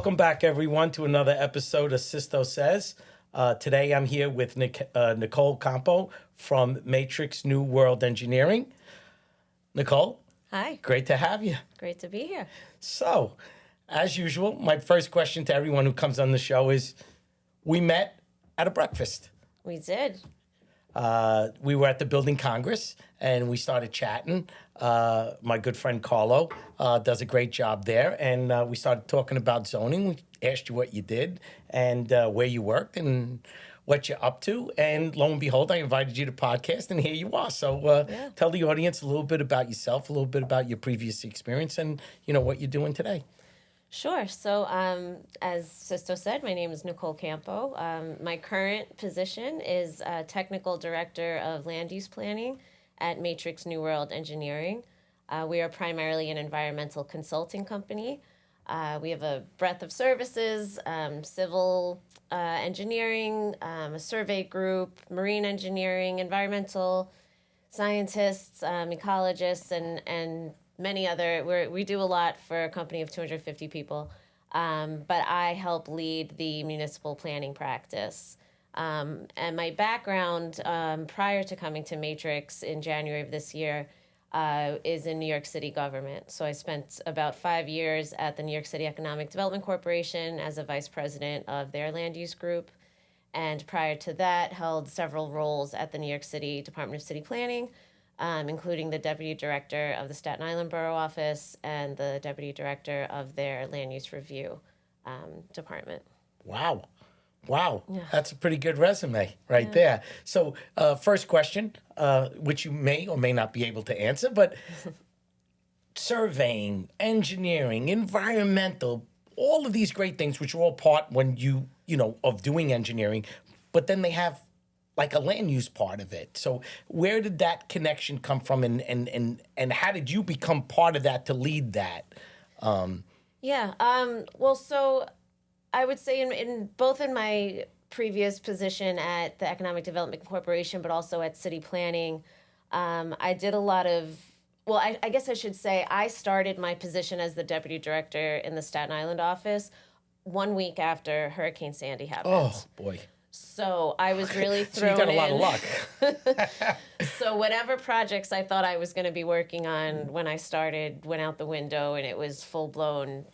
Welcome back, everyone, to another episode of Sisto Says. Today I'm here with Nicole Campo from Matrix New World Engineering. Nicole. Hi. Great to have you. Great to be here. So, as usual, my first question to everyone who comes on the show is, we met at a breakfast. We did. We were at the Building Congress, and we started chatting. My good friend Carlo does a great job there, and we started talking about zoning. We asked you what you did and where you worked and what you're up to, and lo and behold, I invited you to podcast, and here you are. So tell the audience a little bit about yourself, a little bit about your previous experience, and what you're doing today. Sure. So as Sisto said, my name is Nicole Campo. My current position is Technical Director of Land Use Planning at Matrix New World Engineering. We are primarily an environmental consulting company. We have a breadth of services, civil engineering, a survey group, marine engineering, environmental scientists, ecologists, and many other. We do a lot for a company of 250 people, but I help lead the municipal planning practice. And my background prior to coming to Matrix in January of this year is in New York City government. So I spent about 5 years at the New York City Economic Development Corporation as a vice president of their land use group. And prior to that, held several roles at the New York City Department of City Planning, including the deputy director of the Staten Island Borough Office and the deputy director of their land use review department. Wow. Yeah. That's a pretty good resume right there. So first question, which you may or may not be able to answer, but surveying, engineering, environmental, all of these great things, which are all part when of doing engineering, but then they have like a land use part of it. So where did that connection come from, and how did you become part of that to lead that? Well, so I would say in both in my previous position at the Economic Development Corporation, but also at City Planning, I did a lot of, I guess I should say I started my position as the deputy director in the Staten Island office 1 week after Hurricane Sandy happened. Oh, boy. So I was really thrown in. So you got a lot of luck. So whatever projects I thought I was going to be working on when I started went out the window, and it was full-blown,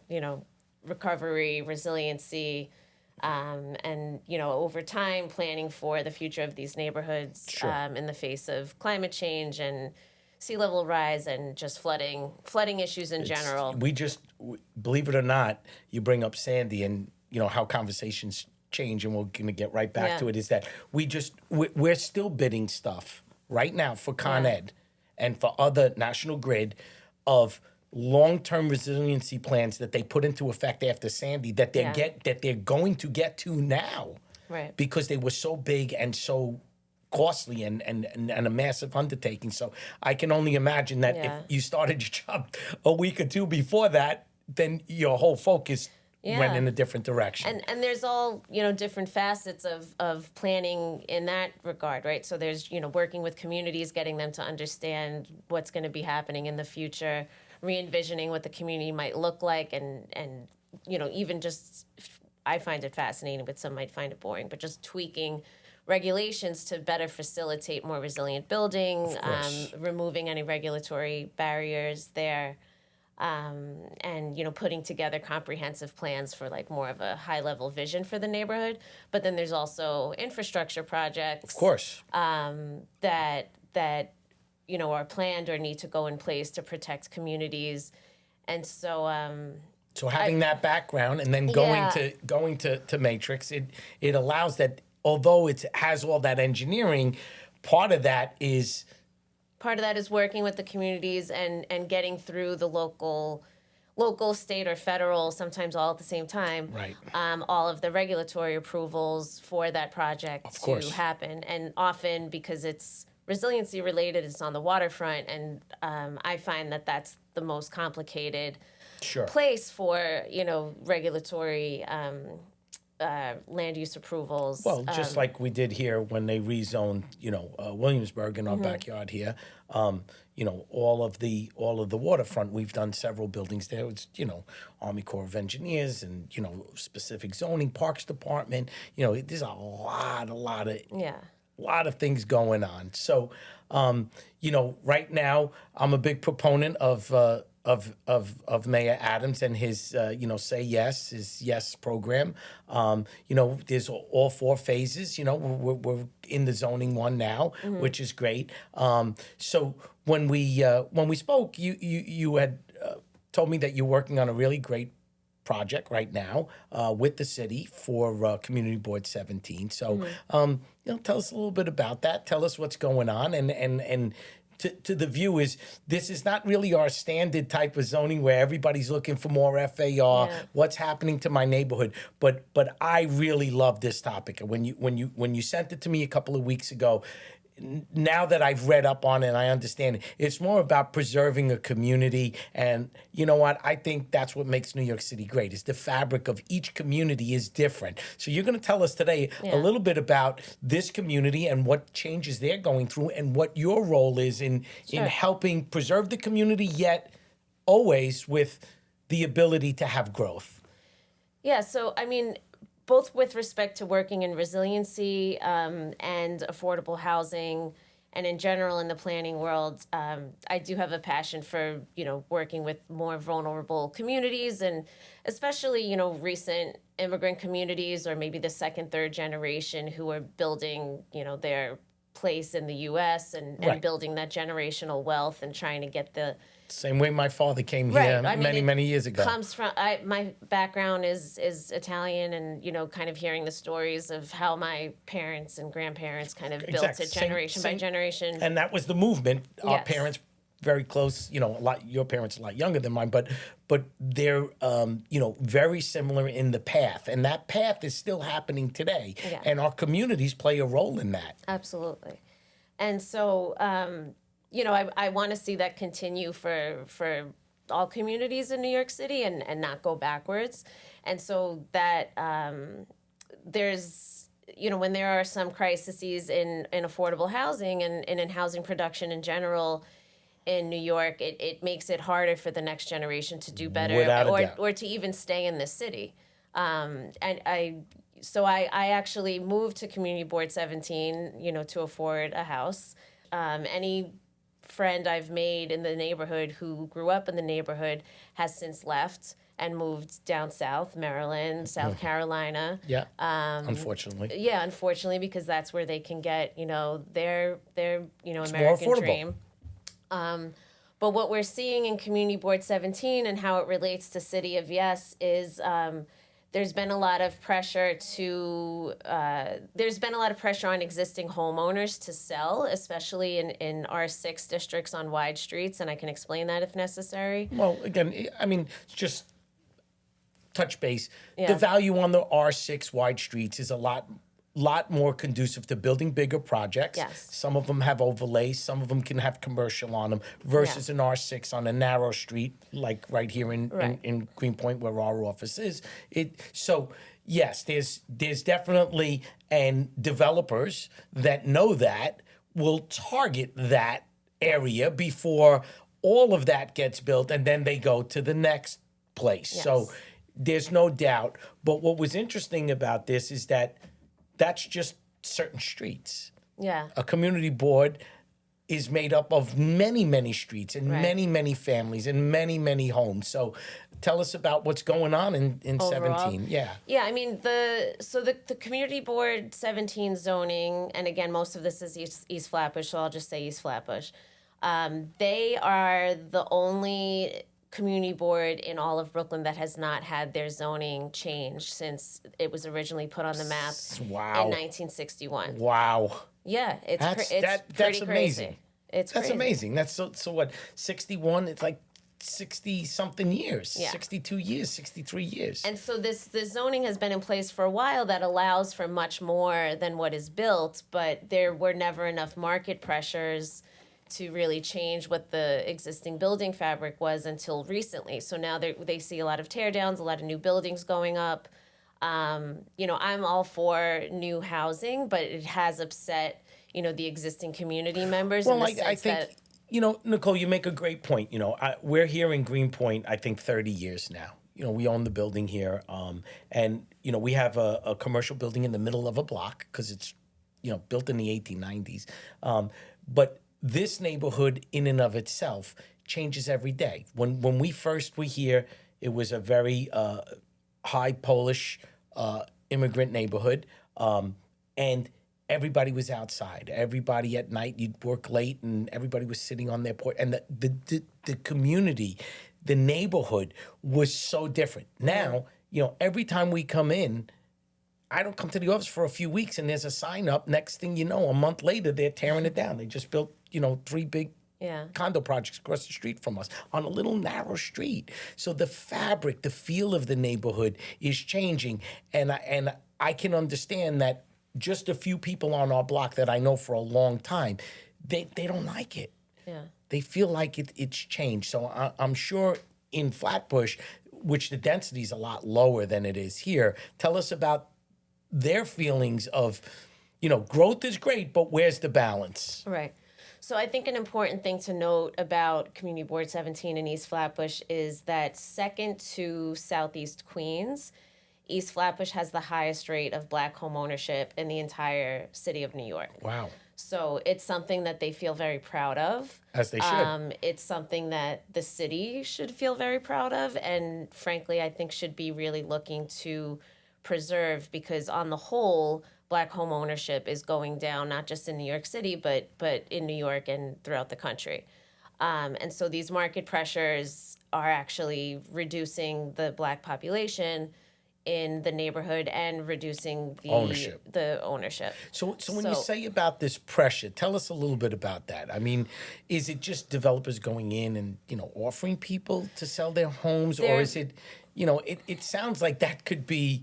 recovery, resiliency, and, over time planning for the future of these neighborhoods. Sure. In the face of climate change and sea level rise and just flooding issues in general. Believe it or not, you bring up Sandy and, how conversations change, and we're going to get right back to it, is that we're still bidding stuff right now for Con Ed and for other National Grid of long-term resiliency plans that they put into effect after Sandy that they're going to get to now, right? Because they were so big and so costly and a massive undertaking. So I can only imagine that if you started your job a week or two before that, then your whole focus went in a different direction. And there's all, different facets of planning in that regard, right? So there's, working with communities, getting them to understand what's going to be happening in the future, re-envisioning what the community might look like, and even just, I find it fascinating, but some might find it boring, but just tweaking regulations to better facilitate more resilient building, removing any regulatory barriers there. And putting together comprehensive plans for like more of a high level vision for the neighborhood. But then there's also infrastructure projects, of course, that are planned or need to go in place to protect communities. And so having that background and then going to Matrix, it allows that, although it has all that engineering, part of that is working with the communities and getting through the local, state, or federal, sometimes all at the same time, right? All of the regulatory approvals for that project to happen. And often, because it's resiliency related, it's on the waterfront, and I find that that's the most complicated place for, regulatory land use approvals. Well, just like we did here when they rezoned, Williamsburg in our backyard here. All of the waterfront, we've done several buildings there. It's Army Corps of Engineers and specific zoning, Parks Department. There's a lot of Yeah. lot of things going on. So, right now I'm a big proponent of Mayor Adams and his Say Yes, his Yes program. There's all four phases. We're in the zoning one now, which is great. So when we spoke, you had told me that you're working on a really great project right now with the city for Community Board 17. So, tell us a little bit about that. Tell us what's going on, and to the viewers, this is not really our standard type of zoning where everybody's looking for more FAR. What's happening to my neighborhood? But I really love this topic. When you sent it to me a couple of weeks ago. Now that I've read up on it and I understand it, it's more about preserving a community. And you know what? I think that's what makes New York City great, is the fabric of each community is different. So you're going to tell us today a little bit about this community and what changes they're going through and what your role is in helping preserve the community, yet always with the ability to have growth. Yeah, so I mean, both with respect to working in resiliency and affordable housing, and in general in the planning world, I do have a passion for working with more vulnerable communities, and especially recent immigrant communities, or maybe the second, third generation who are building their place in the U.S. and building that generational wealth and trying to get the same way my father came here many years ago. Comes from my background is Italian, and kind of hearing the stories of how my parents and grandparents kind of built it generation by generation. And that was the movement. Our parents very close, your parents a lot younger than mine, but they're very similar in the path, and that path is still happening today. Yeah. And our communities play a role in that. Absolutely. And so I want to see that continue for all communities in New York City and not go backwards. And so that there's, when there are some crises in affordable housing and in housing production in general in New York, it makes it harder for the next generation to do better or to even stay in this city. So I actually moved to Community Board 17, to afford a house. Any friend I've made in the neighborhood who grew up in the neighborhood has since left and moved down south, Maryland, South Carolina. Yeah, unfortunately. Yeah, unfortunately, because that's where they can get, their it's American more affordable. dream. But what we're seeing in Community Board 17 and how it relates to City of Yes is there's been a lot of pressure on existing homeowners to sell, especially in R6 districts on wide streets, and I can explain that if necessary. Well, again, I mean, just touch base. Yeah. The value on the R6 wide streets is a lot more conducive to building bigger projects. Yes. Some of them have overlays. Some of them can have commercial on them versus an R6 on a narrow street, like right here in Greenpoint where our office is. So, yes, there's definitely, and developers that know that will target that area before all of that gets built, and then they go to the next place. Yes. So there's no doubt. But what was interesting about this is that that's just certain streets. Yeah. A community board is made up of many, many streets and many, many families and many, many homes. So tell us about what's going on in overall, 17. Yeah. Yeah, I mean, the Community Board 17 zoning, and again, most of this is East Flatbush, so I'll just say East Flatbush. They are the only community board in all of Brooklyn that has not had their zoning changed since it was originally put on the map in 1961. Wow. Yeah, it's that's pretty amazing. Crazy. That's crazy. Amazing. That's so what, 61, it's like 60-something years, 62 years, 63 years. And so the zoning has been in place for a while that allows for much more than what is built, but there were never enough market pressures to really change what the existing building fabric was until recently. So now they see a lot of tear downs, a lot of new buildings going up. I'm all for new housing, but it has upset, the existing community members in Well, the sense I think, that, Nicole, you make a great point. We're here in Greenpoint, I think, 30 years now. We own the building here. And, we have a commercial building in the middle of a block because it's, built in the 1890s. But this neighborhood in and of itself changes every day. When we first were here, it was a very high Polish immigrant neighborhood. And everybody was outside. Everybody at night, you'd work late, and everybody was sitting on their porch. And the community, the neighborhood was so different. Now, every time we come in, I don't come to the office for a few weeks, and there's a sign up. Next thing you know, a month later, they're tearing it down. They just built, 3 big condo projects across the street from us on a little narrow street. So the fabric, the feel of the neighborhood is changing. And I can understand that just a few people on our block that I know for a long time, they don't like it. yeah. They feel like it's changed. So I'm sure in Flatbush, which the density is a lot lower than it is here, tell us about their feelings of, growth is great, but where's the balance? Right. So I think an important thing to note about Community Board 17 in East Flatbush is that second to Southeast Queens, East Flatbush has the highest rate of Black home ownership in the entire city of New York. Wow. So it's something that they feel very proud of. As they should. It's something that the city should feel very proud of, and frankly, I think should be really looking to preserve, because on the whole, Black home ownership is going down, not just in New York City, but in New York and throughout the country. And so these market pressures are actually reducing the Black population in the neighborhood and reducing the ownership. So when you say about this pressure, tell us a little bit about that. I mean, is it just developers going in and, offering people to sell their homes, or is it, it sounds like that could be,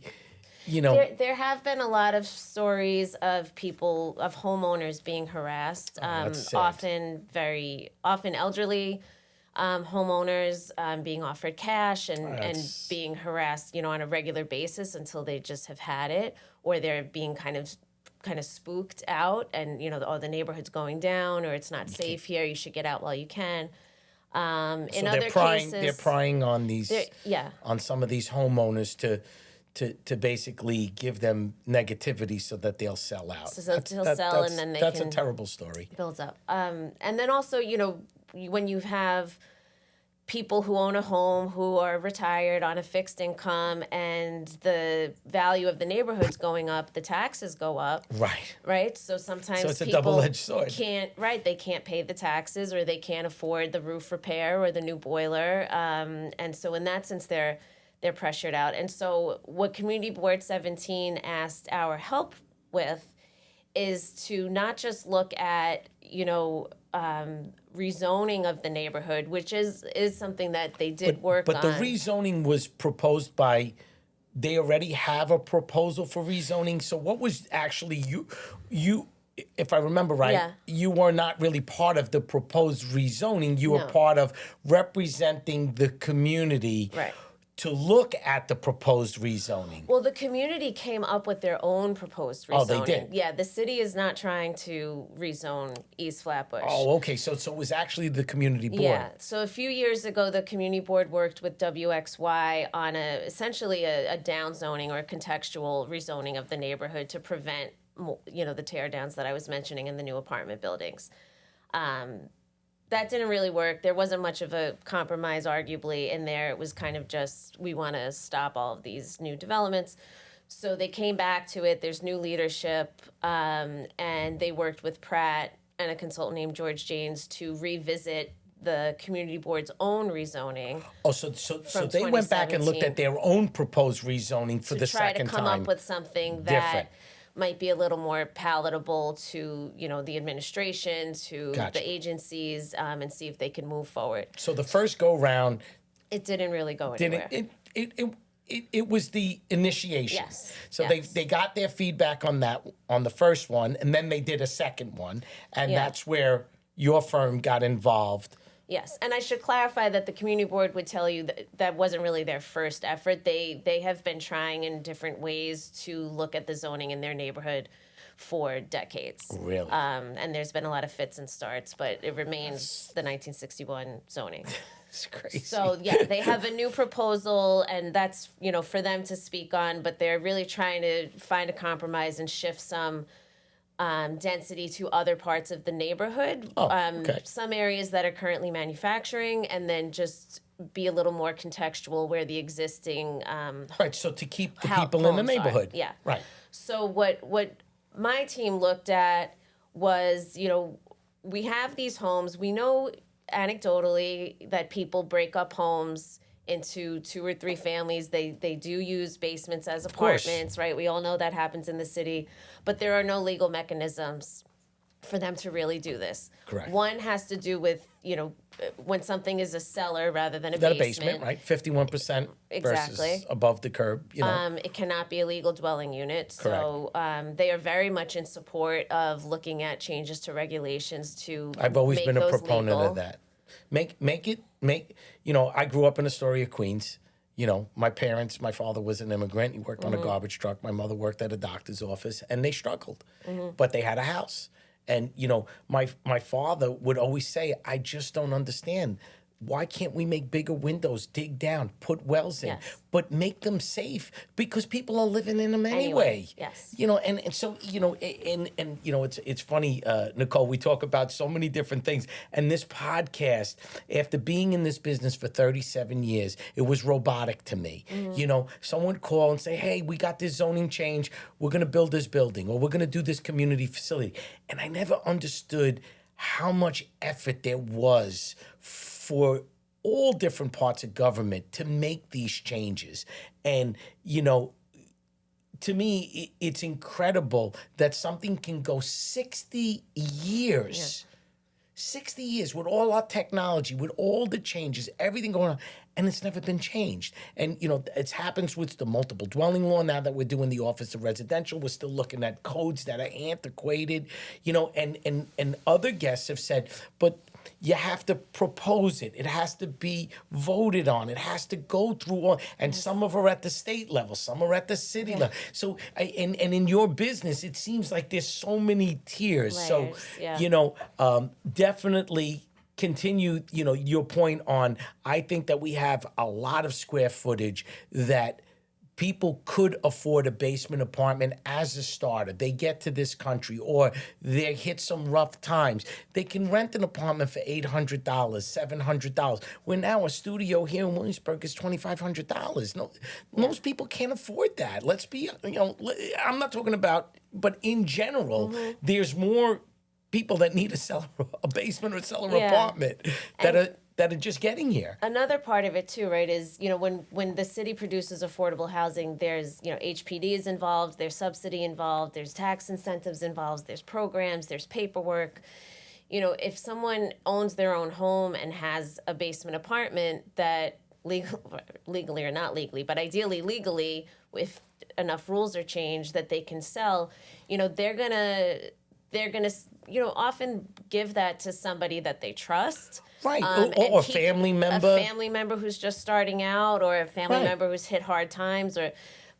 There have been a lot of stories of homeowners being harassed, often elderly homeowners being offered cash and being harassed, on a regular basis until they just have had it, or they're being kind of spooked out, and the neighborhood's going down, or it's not safe here, you should get out while you can. In other cases, they're prying on on some of these homeowners to basically give them negativity so that they'll sell out. So they'll sell, and then that's a terrible story. Builds up. And then also, when you have people who own a home who are retired on a fixed income, and the value of the neighborhood's going up, the taxes go up. Right. So sometimes it's a people double-edged sword. They can't pay the taxes, or they can't afford the roof repair or the new boiler. And so in that sense, they're pressured out. And so what Community Board 17 asked our help with is to not just look at, rezoning of the neighborhood, which is something that they did work on. But the rezoning was proposed by, they already have a proposal for rezoning. So what was actually you, if I remember right, you were not really part of the proposed rezoning. You were part of representing the community. Right. To look at the proposed rezoning. Well, the community came up with their own proposed rezoning. Oh, they did? Yeah, the city is not trying to rezone East Flatbush. Oh, okay. So it was actually the community board. Yeah. So a few years ago, the community board worked with WXY on essentially a downzoning or a contextual rezoning of the neighborhood to prevent, the tear downs that I was mentioning in the new apartment buildings. That didn't really work. There wasn't much of a compromise, arguably, in there. It was kind of just, we want to stop all of these new developments. So they came back to it. There's new leadership, and they worked with Pratt and a consultant named George Janes to revisit the community board's own rezoning. Oh, so they went back and looked at their own proposed rezoning for the second time. To try to come up with something that might be a little more palatable to, the administration, to the agencies, and see if they can move forward. So the first go round, it didn't really go anywhere. It was the initiation. Yes. So they got their feedback on the first one, and then they did a second one, and that's where your firm got involved Yes, and I should clarify that the community board would tell you that that wasn't really their first effort. They have been trying in different ways to look at the zoning in their neighborhood for decades. Really? And there's been a lot of fits and starts, but it remains the 1961 zoning. It's crazy. So yeah, they have a new proposal, and that's, you know, for them to speak on. But they're really trying to find a compromise and shift some density to other parts of the neighborhood. Okay. Some areas that are currently manufacturing, and then just be a little more contextual where the existing Right, so to keep the how people in the homes are. neighborhood. Yeah. Right. So what my team looked at was, you know, we have these homes. We know anecdotally that people break up homes into 2 or 3 families. They do use basements as course. apartments, right? We all know that happens in the city, but there are no legal mechanisms for them to really do this. Correct. One has to do with, you know, when something is a cellar rather than a That basement. a basement, right? 51% Exactly. versus above the curb, you know. It cannot be a legal dwelling unit. So they are very much in support of looking at changes to regulations to I've always make been a those proponent legal. of that. You know, I grew up in Astoria, Queens. You know, my father was an immigrant. He worked on a garbage truck. My mother worked at a doctor's office, and they struggled. But they had a house. And, you know, my father would always say, I just don't understand. Why can't we make bigger windows, dig down, put wells in, Yes. but make them safe? Because people are living in them anyway. Yes. You know, and so, you know, and you know, it's funny, Nicole, we talk about so many different things. And this podcast, after being in this business for 37 years, it was robotic to me. You know, someone would call and say, hey, we got this zoning change. We're going to build this building, or we're going to do this community facility. And I never understood how much effort there was for all different parts of government to make these changes. And, you know, to me, it's incredible that something can go 60 years. 60 years with all our technology, with all the changes, everything going on, and it's never been changed. And, you know, it happens with the multiple dwelling law. Now that we're doing the Office of Residential, we're still looking at codes that are antiquated, you know, and other guests have said, but you have to propose it. It has to be voted on. It has to go through all, and some of are at the state level, some are at the city level. So, and in your business, it seems like there's so many tiers. So, Layers, yeah. you know, definitely continue, you know, your point on, I think that we have a lot of square footage that people could afford a basement apartment as a starter. They get to this country, or they hit some rough times. They can rent an apartment for $800, $700. Where now a studio here in Williamsburg is $2,500. No, most people can't afford that. Let's be, you know, I'm not talking about, but in general, there's more people that need a basement or cellar apartment that are just getting here. Another part of it too, right, is, you know, when the city produces affordable housing, there's, you know, HPD is involved, there's subsidy involved, there's tax incentives involved, there's programs, there's paperwork. You know, if someone owns their own home and has a basement apartment that legally or not legally, but ideally legally, if enough rules are changed that they can sell, you know, they're gonna, you know, often give that to somebody that they trust. Right, And or a family member. A family member who's just starting out, or a family Right. member who's hit hard times,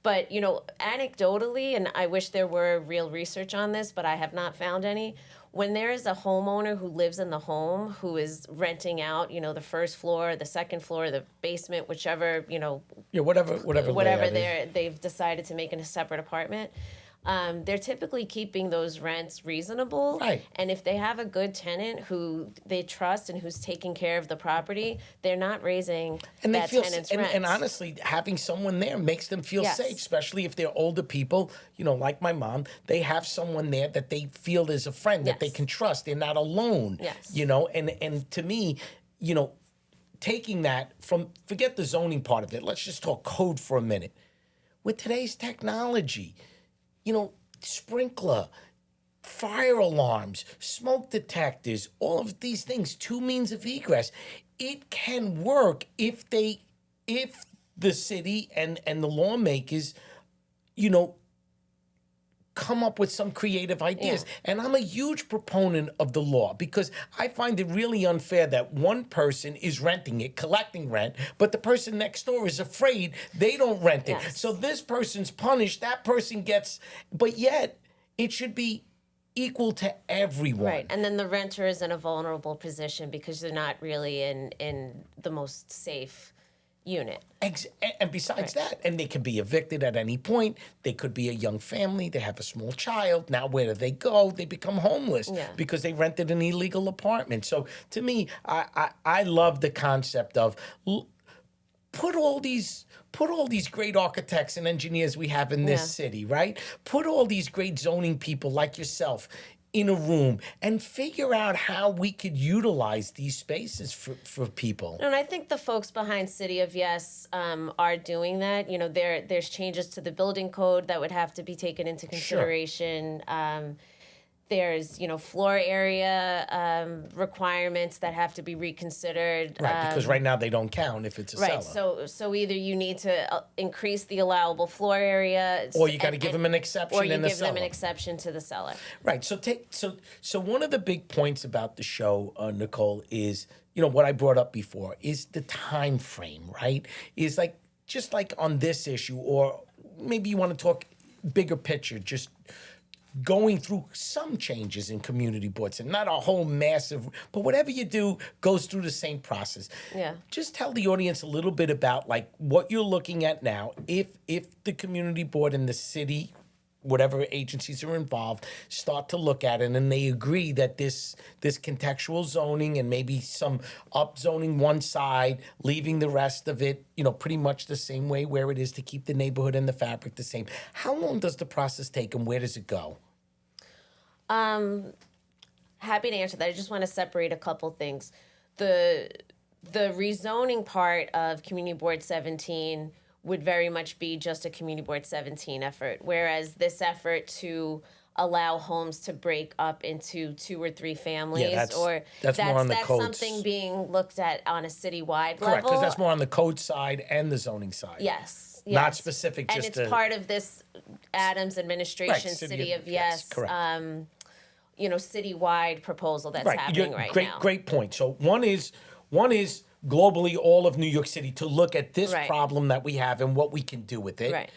but, you know, anecdotally, and I wish there were real research on this, but I have not found any. When there is a homeowner who lives in the home who is renting out, you know, the first floor, the second floor, the basement, whichever, you know, Yeah, whatever they've decided to make in a separate apartment. They're typically keeping those rents reasonable. Right. And if they have a good tenant who they trust and who's taking care of the property, they're not raising and that they feel, tenant's rent. and honestly, having someone there makes them feel Yes. safe, especially if they're older people, you know, like my mom. They have someone there that they feel is a friend, that they Yes. can trust. They're not alone. Yes. You know, and to me, you know, taking that from, forget the zoning part of it, let's just talk code for a minute. With today's technology, you know, sprinkler, fire alarms, smoke detectors, all of these things, 2 means of egress. It can work if the city and the lawmakers, you know, come up with some creative ideas. And I'm a huge proponent of the law because I find it really unfair that one person is renting it, collecting rent, but the person next door is afraid they don't rent it. Yes. So this person's punished, that person gets, but yet it should be equal to everyone. Right, and then the renter is in a vulnerable position because they're not really in the most safe unit. And besides that, and they can be evicted at any point. They could be a young family. They have a small child. Now, where do they go? They become homeless because they rented an illegal apartment. So, to me, I love the concept of put all these great architects and engineers we have in this city, right? Put all these great zoning people like yourself in a room and figure out how we could utilize these spaces for people. And I think the folks behind City of Yes are doing that. You know, there's changes to the building code that would have to be taken into consideration. There's, floor area requirements that have to be reconsidered. Right, because right now they don't count if it's a cellar. Right, so either you need to increase the allowable floor area, or you got to give them an exception in the cellar. Or you give them an exception to the cellar. Right. So one of the big points about the show, Nicole, is what I brought up before is the time frame. Right? Is just like on this issue, or maybe you want to talk bigger picture, just going through some changes in community boards and not a whole massive, but whatever you do goes through the same process. Yeah. Just tell the audience a little bit about what you're looking at now. If the community board and the city, whatever agencies are involved, start to look at it and they agree that this contextual zoning and maybe some upzoning one side, leaving the rest of it, pretty much the same way where it is to keep the neighborhood and the fabric the same. How long does the process take and where does it go? Happy to answer that. I just want to separate a couple things. The rezoning part of Community Board 17 would very much be just a Community Board 17 effort, whereas this effort to allow homes to break up into 2 or 3 families, that's more on the codes. That's something being looked at on a citywide level. Correct, because that's more on the code side and the zoning side. Yes. Not specific, and just it's part of this Adams administration, City of Yes, correct. Citywide proposal that's happening right now. Great point. So one is globally all of New York City to look at this problem that we have and what we can do with it. Right.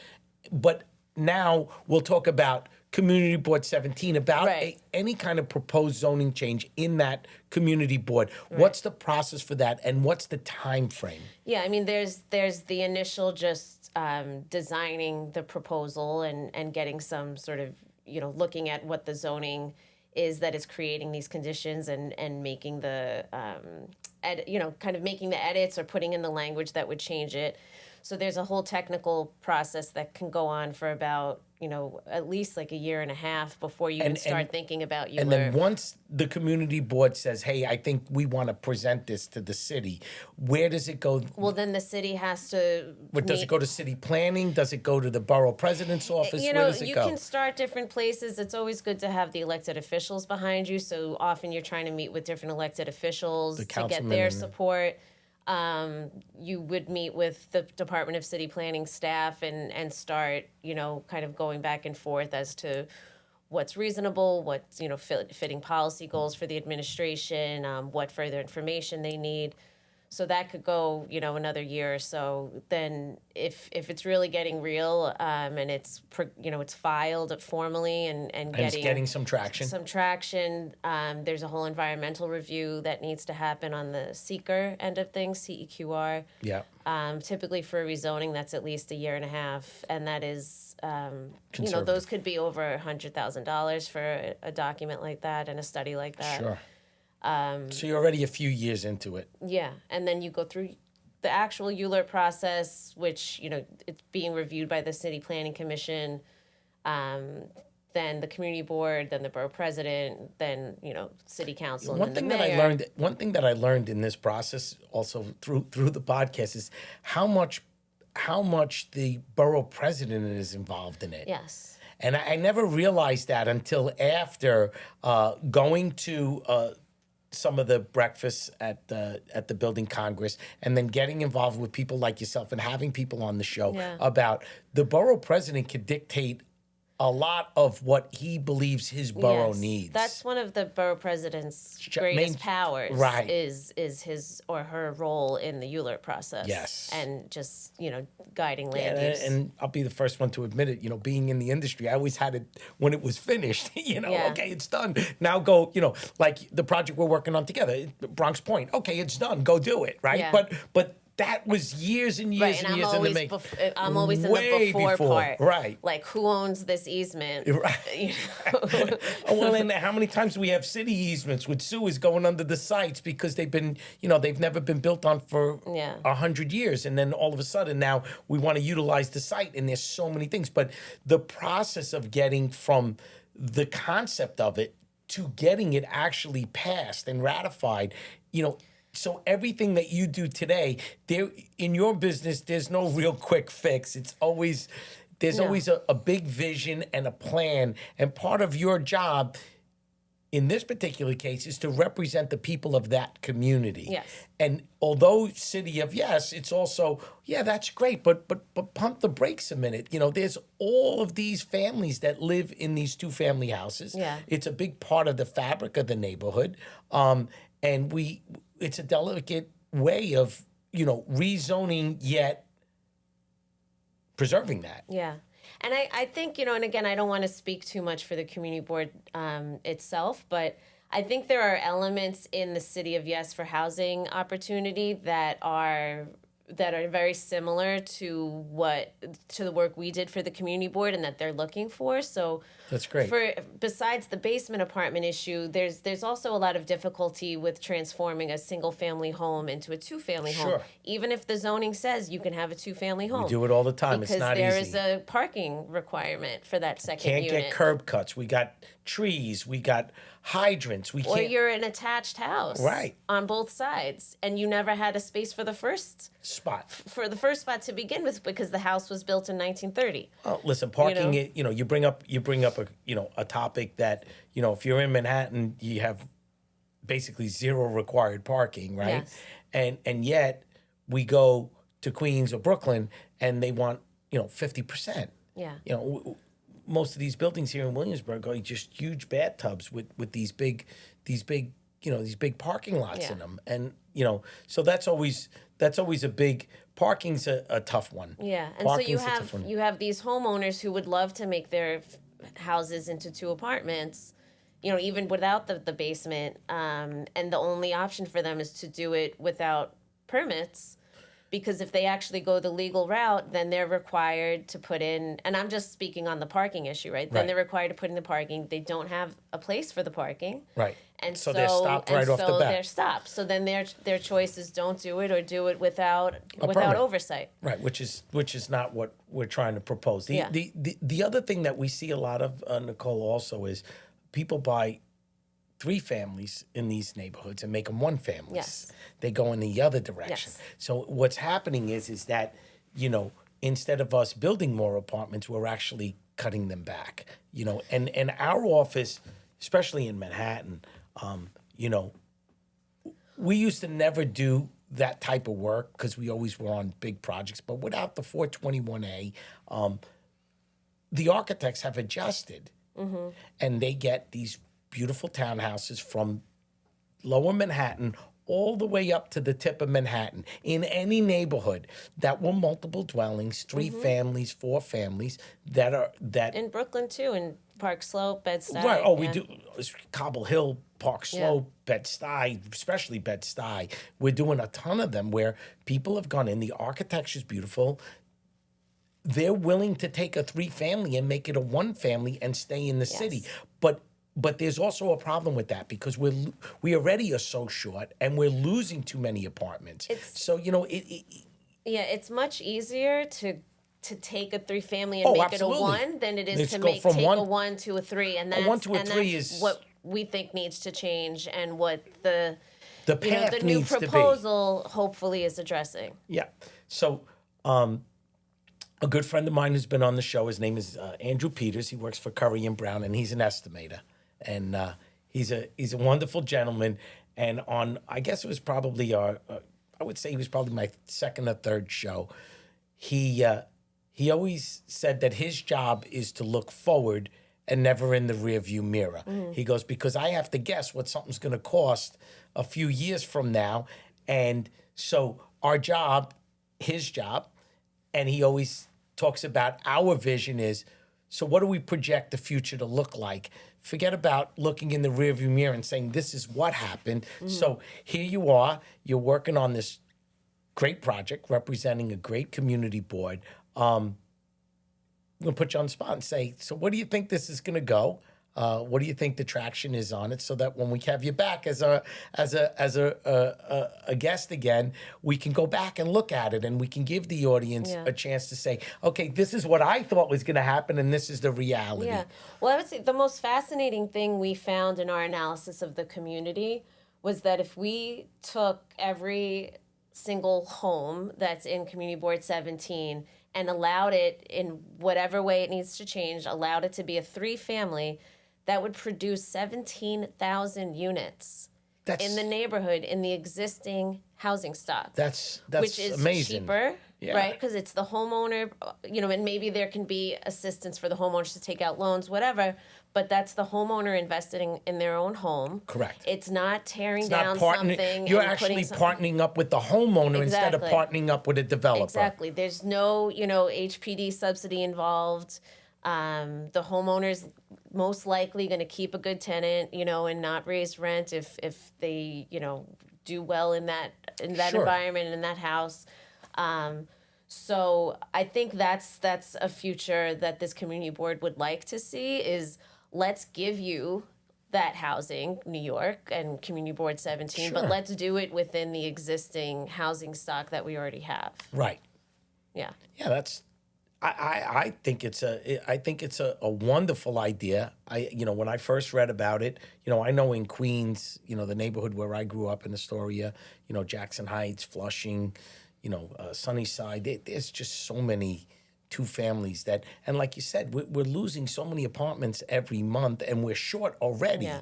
But now we'll talk about Community Board 17, about any kind of proposed zoning change in that community board. Right. What's the process for that and what's the time frame? Yeah, I mean, there's the initial just designing the proposal and getting some sort of, looking at what the zoning is that is creating these conditions and making the, kind of making the edits or putting in the language that would change it. So there's a whole technical process that can go on for about, at least like a year and a half before you can start thinking about And then once the community board says, hey, I think we want to present this to the city, where does it go? Well, then the city has to... Does it go to city planning? Does it go to the borough president's office? Where does it go? You can start different places. It's always good to have the elected officials behind you. So often you're trying to meet with different elected officials to get their support. You would meet with the Department of City Planning staff and start, kind of going back and forth as to what's reasonable, what's, fitting policy goals for the administration, what further information they need. So that could go, another year or so. Then if it's really getting real, and it's filed formally and it's getting some traction. There's a whole environmental review that needs to happen on the seeker end of things, CEQR. Yeah. Typically for rezoning, that's at least a year and a half, and that is, those could be over $100,000 for a document like that and a study like that. Sure. So you're already a few years into it. Yeah, and then you go through the actual ULURP process, which, it's being reviewed by the City Planning Commission, then the community board, then the borough president, then, city council, and then the mayor. One thing that I learned in this process, also through the podcast, is how much the borough president is involved in it. Yes. And I never realized that until after going to some of the breakfasts at the Building Congress, and then getting involved with people like yourself and having people on the show about the borough president could dictate a lot of what he believes his borough Yes. needs. That's one of the borough president's main- greatest powers, right. is his or her role in the ULURP process. Yes. And just, guiding land and, use. and I'll be the first one to admit it, being in the industry, I always had it when it was finished, Yeah. okay, it's done. Now go, like the project we're working on together, Bronx Point, okay, it's done, go do it, right? Yeah. But that was years and years Right, and and years in the making. I'm always in Way the before part. right. Like, who owns this easement? Right. Well, and how many times do we have city easements with sewers going under the sites because they've been, they've never been built on for Yeah. 100 years. And then all of a sudden now we want to utilize the site and there's so many things. But the process of getting from the concept of it to getting it actually passed and ratified, so everything that you do today, there in your business, there's no real quick fix. It's always there's No. always a big vision and a plan. And part of your job in this particular case is to represent the people of that community. Yes. And although City of Yes, it's also, that's great, but pump the brakes a minute. There's all of these families that live in these 2-family houses. Yeah. It's a big part of the fabric of the neighborhood. And it's a delicate way of, rezoning yet preserving that. Yeah. And I think, and again, I don't want to speak too much for the community board itself, but I think there are elements in the City of Yes for housing opportunity that are very similar to the work we did for the community board and that they're looking for. So That's great. Besides the basement apartment issue, there's also a lot of difficulty with transforming a single family home into a 2-family home. Sure. Even if the zoning says you can have a 2-family home. We do it all the time. Because It's not there easy. is a parking requirement for that second Can't unit. get curb cuts. We got trees. We got hydrants. We Or can't. you're an attached house, Right. on both sides, and you never had a space for the first spot. spot to begin with because the house was built in 1930. Well, listen, parking. know? You bring up a topic that if you're in Manhattan, you have basically zero required parking, right? Yes. And yet we go to Queens or Brooklyn and they want 50%. Yeah. Most of these buildings here in Williamsburg are just huge bathtubs with these big parking lots in them, and so that's always a big. Parking's a tough one. Yeah, and Parking's so a tough one. you have these homeowners who would love to make their houses into 2 apartments, even without the basement, and the only option for them is to do it without permits. Because if they actually go the legal route, then they're required to put in, and I'm just speaking on the parking issue, right? Then Right. they're required to put in the parking. They don't have a place for the parking. Right. And So they're stopped right off the bat. they're stopped. So then their choice is don't do it or do it without permit. oversight. Right, which is not what we're trying to propose. Yeah. The other thing that we see a lot of, Nicole, also is people buy 3 families in these neighborhoods and make them 1 families. Yes. They go in the other direction. Yes. So what's happening is that, instead of us building more apartments, we're actually cutting them back. And our office, especially in Manhattan, we used to never do that type of work because we always were on big projects. But without the 421A, the architects have adjusted, and they get these beautiful townhouses from Lower Manhattan all the way up to the tip of Manhattan in any neighborhood that were multiple dwellings, 3 families, 4 families that In Brooklyn too, in Park Slope, Bed-Stuy. right. Oh, we yeah. do Cobble Hill, Park Slope, Bed-Stuy, especially Bed-Stuy. We're doing a ton of them where people have gone in. The architecture's beautiful. They're willing to take a 3-family and make it a 1-family and stay in the city. But there's also a problem with that because we already are so short and we're losing too many apartments. It's much easier to take a 3-family and make absolutely. it a 1 than it is Let's to go from take one- a 1 to a 3, and that's 1 to a and 3 that's is- what we think needs to change and what the path the new needs to be. proposal hopefully is addressing. Yeah. So, a good friend of mine who's been on the show, his name is Andrew Peters. He works for Curry and Brown, and he's an estimator. And he's a wonderful gentleman. And I guess it was probably I would say he was probably my 2nd or 3rd show. He he always said that his job is to look forward and never in the rearview mirror. He goes, because I have to guess what something's going to cost a few years from now. And so our job, his job, and he always talks about our vision is, so what do we project the future to look like? Forget about looking in the rearview mirror and saying, this is what happened. So here you are, you're working on this great project representing a great community board. I'm going to put you on the spot and say, so what do you think this is going to go? What do you think the traction is on it, so that when we have you back as a guest again, we can go back and look at it, and we can give the audience a chance to say, okay, this is what I thought was going to happen, and this is the reality. Yeah. Well, I would say the most fascinating thing we found in our analysis of the community was that if we took every single home that's in Community Board 17 and allowed it, in whatever way it needs to change, allowed it to be a 3-family, that would produce 17,000 units in the neighborhood in the existing housing stock. That's which is amazing. Cheaper, right? Because it's the homeowner, and maybe there can be assistance for the homeowners to take out loans, whatever. But that's the homeowner investing in their own home. Correct. It's not tearing down something. You're actually partnering up with the homeowner instead of partnering up with a developer. Exactly. There's no, HPD subsidy involved. The homeowner's most likely going to keep a good tenant, and not raise rent if they, do well in that environment, in that house. So I think that's a future that this community board would like to see is, let's give you that housing, New York and Community Board 17, but let's do it within the existing housing stock that we already have. Right. Yeah. Yeah, that's. I think it's a wonderful idea. When I first read about it, I know in Queens, the neighborhood where I grew up in Astoria, Jackson Heights, Flushing, Sunnyside. There's just so many 2 families that, and like you said, we're losing so many apartments every month, and we're short already. Yeah.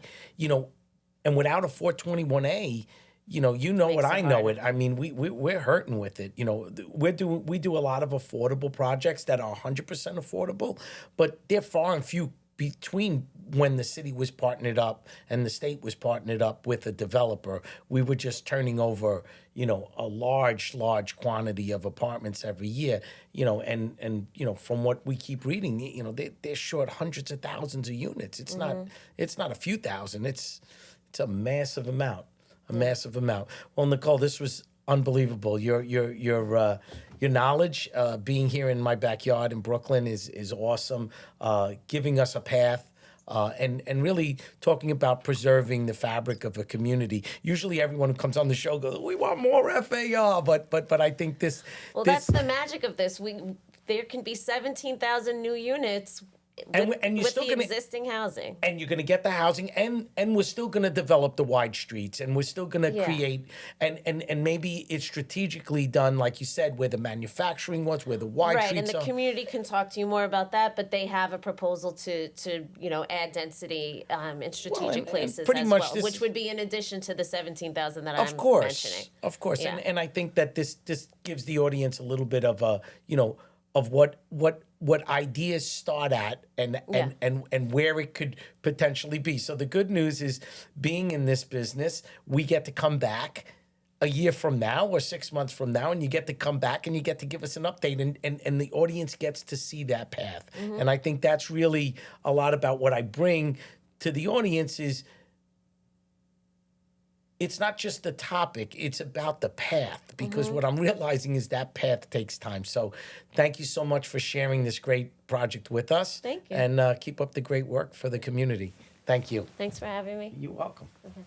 And without a 421A. What I know it. I mean, we're hurting with it. We do a lot of affordable projects that are 100% affordable, but they're far and few between. When the city was partnered up and the state was partnered up with a developer, we were just turning over, a large quantity of apartments every year, and from what we keep reading, they're short hundreds of thousands of units. It's not a few thousand. It's a massive amount. Massive amount. Well, Nicole, this was unbelievable. Your knowledge, being here in my backyard in Brooklyn, is awesome. Giving us a path. And really talking about preserving the fabric of a community. Usually, everyone who comes on the show goes, "We want more FAR," but I think this. Well, that's the magic of this. There can be 17,000 new units. And you're still going to existing housing, and you're going to get the housing, and we're still going to develop the wide streets, and we're still going to create, and maybe it's strategically done, like you said, where the manufacturing was, where the wide streets are. Right, and the community can talk to you more about that, but they have a proposal to add density in strategic places pretty as much well, which would be in addition to the 17,000 that I'm mentioning. Of course, yeah. And I think that this gives the audience a little bit of a of what ideas start at and where it could potentially be. So the good news is, being in this business, we get to come back a year from now or 6 months from now, and you get to come back and you get to give us an update, and the audience gets to see that path. And I think that's really a lot about what I bring to the audience is, it's not just the topic, it's about the path, because what I'm realizing is that path takes time. So thank you so much for sharing this great project with us. Thank you. And keep up the great work for the community. Thank you. Thanks for having me. You're welcome. Okay.